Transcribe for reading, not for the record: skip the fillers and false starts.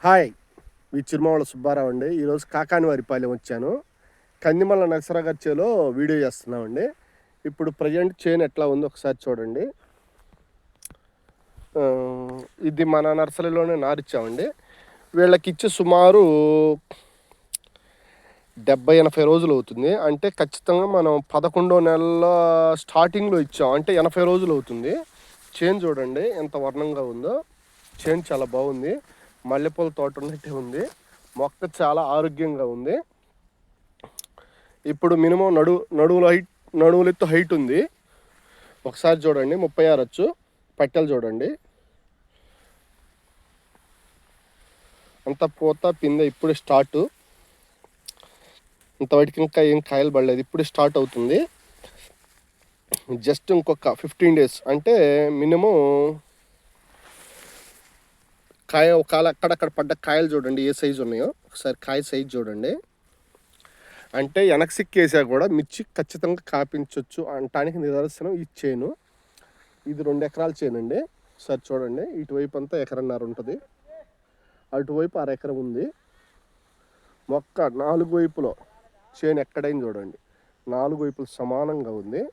Hi, మీ చిరుమల సుబ్బారావు అండి. ఈరోజు కాకానివారిపాలెం వచ్చాను. కందిమల్ల నరసరావు చేలో వీడియో చేస్తున్నామండి. ఇప్పుడు ప్రజెంట్ చేను ఎట్లా ఉందో ఒకసారి చూడండి. ఇది మన నర్సరీలోనే నారిచ్చామండి. వీళ్ళకి ఇచ్చి సుమారు 70-80 రోజులు అవుతుంది. అంటే ఖచ్చితంగా మనం 11వ నెలల స్టార్టింగ్లో ఇచ్చాం. అంటే 80 రోజులు అవుతుంది. చేను చూడండి ఎంత వర్ణంగా ఉందో. చేను చాలా బాగుంది. మల్లెపూల తోట ఉన్నట్టే ఉంది. మొక్క చాలా ఆరోగ్యంగా ఉంది. ఇప్పుడు మినిమం నడువులెత్తు హైట్ ఉంది. ఒకసారి చూడండి 36 వచ్చు. పట్టెలు చూడండి, అంత పూత పిందె ఇప్పుడే స్టార్ట్. ఇంతవరకు ఇంకా ఏం కాయలు పడలేదు, ఇప్పుడే స్టార్ట్ అవుతుంది. జస్ట్ ఇంకొక 15 డేస్ అంటే మినిమం కాయ ఒకవేళ అక్కడక్కడ పడ్డ కాయలు చూడండి ఏ సైజు ఉన్నాయో. ఒకసారి కాయ సైజు చూడండి. అంటే వెనక సిక్కేసా కూడా మిర్చి ఖచ్చితంగా కాపించవచ్చు అనటానికి నిదర్శనం ఈ చేను. ఇది 2 ఎకరాల చేను అండి. ఒకసారి చూడండి, ఇటువైపు అంతా 1.5 ఎకరం ఉంటుంది, అటువైపు 1/2 ఎకరం ఉంది. మొక్క 4 వైపులో చేను ఎక్కడైనా చూడండి 4 వైపులు సమానంగా ఉంది.